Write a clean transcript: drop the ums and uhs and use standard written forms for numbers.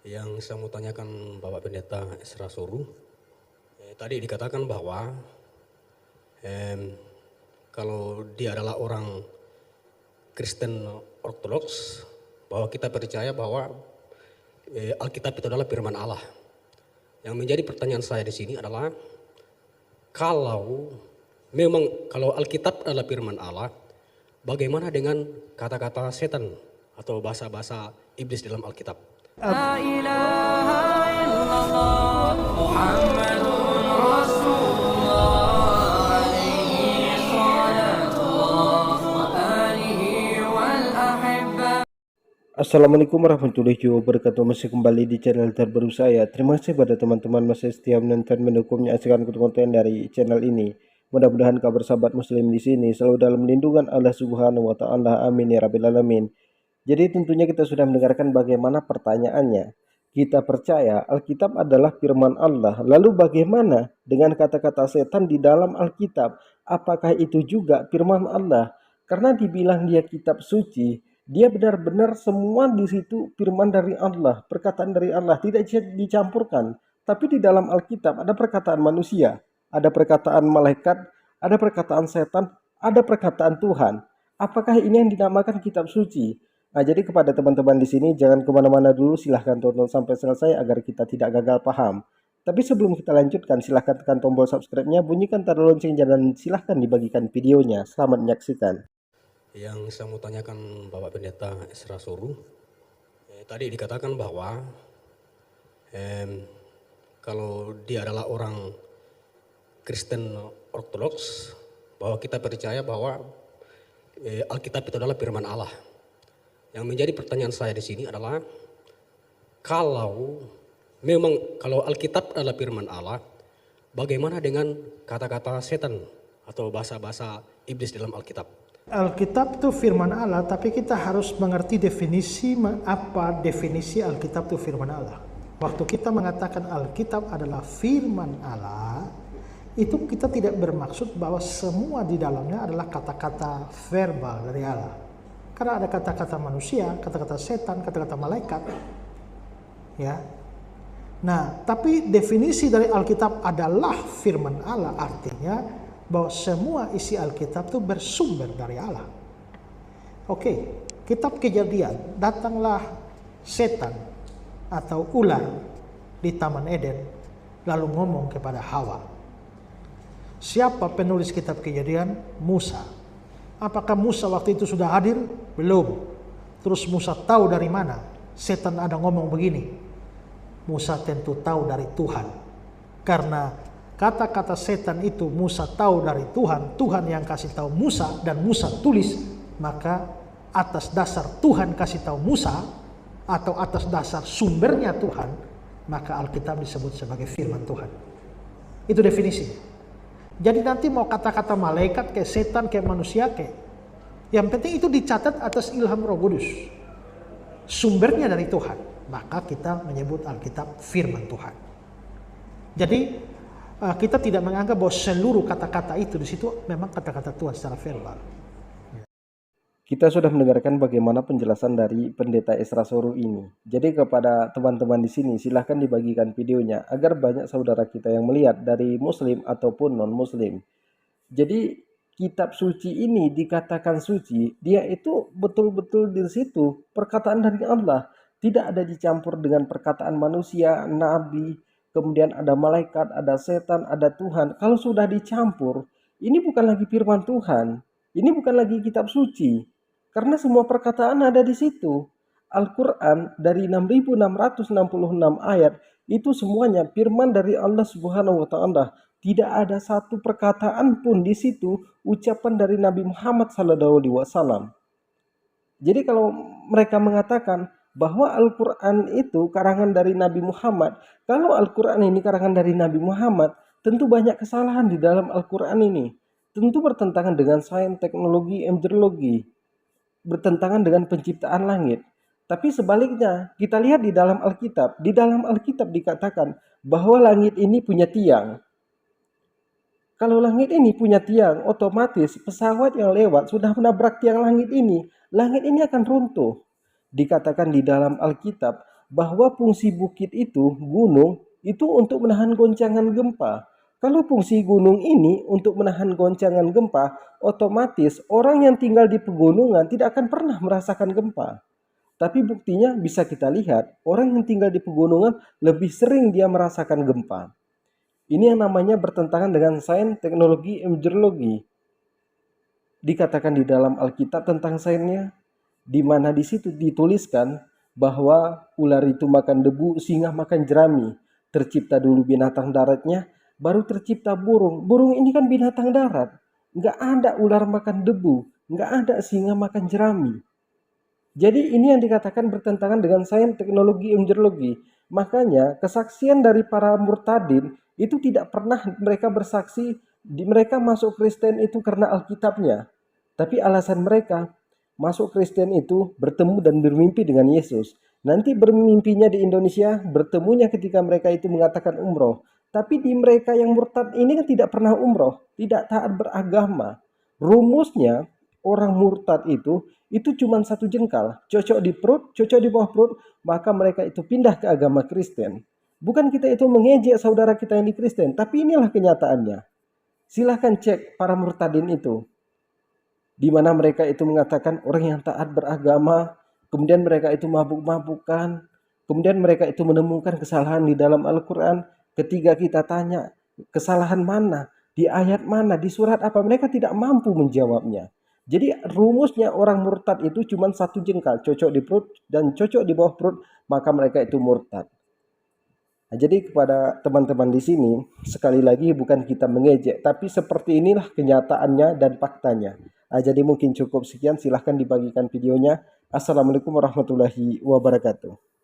Yang saya mau tanyakan Bapak Pendeta Esra Soru, tadi dikatakan bahwa kalau dia adalah orang Kristen Ortodoks, bahwa kita percaya bahwa Alkitab itu adalah firman Allah. Yang menjadi pertanyaan saya di sini adalah, kalau Alkitab adalah firman Allah, bagaimana dengan kata-kata setan atau bahasa-bahasa iblis dalam Alkitab? La ilaha illallah Muhammadun Rasulullah alaihi salatullah wa alihi wal ahibba. Assalamualaikum warahmatullahi wabarakatuh. Masih kembali di channel terbaru saya. Terima kasih pada teman-teman masih setia menonton, mendukung, menyaksikan konten dari channel ini. Mudah-mudahan kabar sahabat muslim di sini selalu dalam lindungan Allah Subhanahu wa taala. Amin ya rabbil alamin. Jadi tentunya kita sudah mendengarkan bagaimana pertanyaannya. Kita percaya Alkitab adalah firman Allah. Lalu bagaimana dengan kata-kata setan di dalam Alkitab? Apakah itu juga firman Allah? Karena dibilang dia kitab suci, dia benar-benar semua di situ firman dari Allah, perkataan dari Allah, tidak bisa dicampurkan. Tapi di dalam Alkitab ada perkataan manusia, ada perkataan malaikat, ada perkataan setan, ada perkataan Tuhan. Apakah ini yang dinamakan kitab suci? Nah, jadi kepada teman-teman di sini jangan kemana-mana dulu, silahkan tonton sampai selesai agar kita tidak gagal paham. Tapi sebelum kita lanjutkan, silahkan tekan tombol subscribe-nya, bunyikan tanda lonceng dan silahkan dibagikan videonya. Selamat menyaksikan. Yang saya mau tanyakan Bapak Pendeta Esra Soru, tadi dikatakan bahwa kalau dia adalah orang Kristen Ortodoks, bahwa kita percaya bahwa Alkitab itu adalah firman Allah. Yang menjadi pertanyaan saya di sini adalah, kalau Alkitab adalah firman Allah, bagaimana dengan kata-kata setan atau bahasa-bahasa iblis dalam Alkitab? Alkitab itu firman Allah, tapi kita harus mengerti apa definisi Alkitab itu firman Allah. Waktu kita mengatakan Alkitab adalah firman Allah, itu kita tidak bermaksud bahwa semua di dalamnya adalah kata-kata verbal dari Allah. Karena ada kata-kata manusia, kata-kata setan, kata-kata malaikat. Ya. Nah, tapi definisi dari Alkitab adalah firman Allah, artinya bahwa semua isi Alkitab itu bersumber dari Allah. Oke, kitab Kejadian, datanglah setan atau ular di Taman Eden lalu ngomong kepada Hawa. Siapa penulis kitab Kejadian? Musa. Apakah Musa waktu itu sudah hadir? Belum. Terus Musa tahu dari mana setan ada ngomong begini? Musa tentu tahu dari Tuhan. Karena kata-kata setan itu Musa tahu dari Tuhan, Tuhan yang kasih tahu Musa dan Musa tulis, maka atas dasar Tuhan kasih tahu Musa atau atas dasar sumbernya Tuhan, maka Alkitab disebut sebagai firman Tuhan. Itu definisinya. Jadi nanti mau kata-kata malaikat, kayak setan, kayak manusia, yang penting itu dicatat atas ilham Roh Kudus. Sumbernya dari Tuhan, maka kita menyebut Alkitab firman Tuhan. Jadi kita tidak menganggap bahwa seluruh kata-kata itu di situ memang kata-kata Tuhan secara verbal. Kita sudah mendengarkan bagaimana penjelasan dari Pendeta Esra Soru ini. Jadi kepada teman-teman di sini silahkan dibagikan videonya agar banyak saudara kita yang melihat dari muslim ataupun non-muslim. Jadi kitab suci ini dikatakan suci, dia itu betul-betul di situ perkataan dari Allah. Tidak ada dicampur dengan perkataan manusia, nabi, kemudian ada malaikat, ada setan, ada Tuhan. Kalau sudah dicampur, ini bukan lagi firman Tuhan. Ini bukan lagi kitab suci. Karena semua perkataan ada di situ. Al-Quran dari 6.666 ayat, itu semuanya firman dari Allah Subhanahu wa taala. Tidak ada satu perkataan pun di situ ucapan dari Nabi Muhammad SAW. Jadi kalau mereka mengatakan bahwa Al-Quran itu karangan dari Nabi Muhammad, kalau Al-Quran ini karangan dari Nabi Muhammad, tentu banyak kesalahan di dalam Al-Quran ini. Tentu bertentangan dengan sains, teknologi, embriologi, bertentangan dengan penciptaan langit. Tapi sebaliknya, kita lihat di dalam Alkitab. Di dalam Alkitab dikatakan bahwa langit ini punya tiang. Kalau langit ini punya tiang, otomatis pesawat yang lewat sudah menabrak tiang langit ini. Langit ini akan runtuh. Dikatakan di dalam Alkitab bahwa fungsi bukit itu, gunung, itu untuk menahan goncangan gempa. Kalau fungsi gunung ini untuk menahan goncangan gempa, otomatis orang yang tinggal di pegunungan tidak akan pernah merasakan gempa. Tapi buktinya bisa kita lihat, orang yang tinggal di pegunungan lebih sering dia merasakan gempa. Ini yang namanya bertentangan dengan sains, teknologi, meteorologi. Dikatakan di dalam Alkitab tentang sainsnya, di mana di situ dituliskan bahwa ular itu makan debu, singa makan jerami. Tercipta dulu binatang daratnya, baru tercipta burung. Burung ini kan binatang darat. Nggak ada ular makan debu, nggak ada singa makan jerami. Jadi ini yang dikatakan bertentangan dengan sains, teknologi, meteorologi. Makanya kesaksian dari para murtadin itu tidak pernah mereka bersaksi mereka masuk Kristen itu karena Alkitabnya. Tapi alasan mereka masuk Kristen itu bertemu dan bermimpi dengan Yesus. Nanti bermimpinya di Indonesia, bertemunya ketika mereka itu mengatakan umroh. Tapi di mereka yang murtad ini kan tidak pernah umroh, tidak taat beragama. Rumusnya orang murtad itu cuma satu jengkal, cocok di perut, cocok di bawah perut, maka mereka itu pindah ke agama Kristen. Bukan kita itu mengejek saudara kita yang di Kristen, tapi inilah kenyataannya. Silahkan cek para murtadin itu, di mana mereka itu mengatakan orang yang taat beragama, kemudian mereka itu mabuk-mabukan, kemudian mereka itu menemukan kesalahan di dalam Al-Quran. Ketika kita tanya kesalahan mana, di ayat mana, di surat apa, mereka tidak mampu menjawabnya. Jadi rumusnya orang murtad itu cuma satu jengkal, cocok di perut dan cocok di bawah perut, maka mereka itu murtad. Nah, jadi kepada teman-teman di sini, sekali lagi bukan kita mengejek, tapi seperti inilah kenyataannya dan faktanya. Nah, jadi mungkin cukup sekian, silahkan dibagikan videonya. Assalamualaikum warahmatullahi wabarakatuh.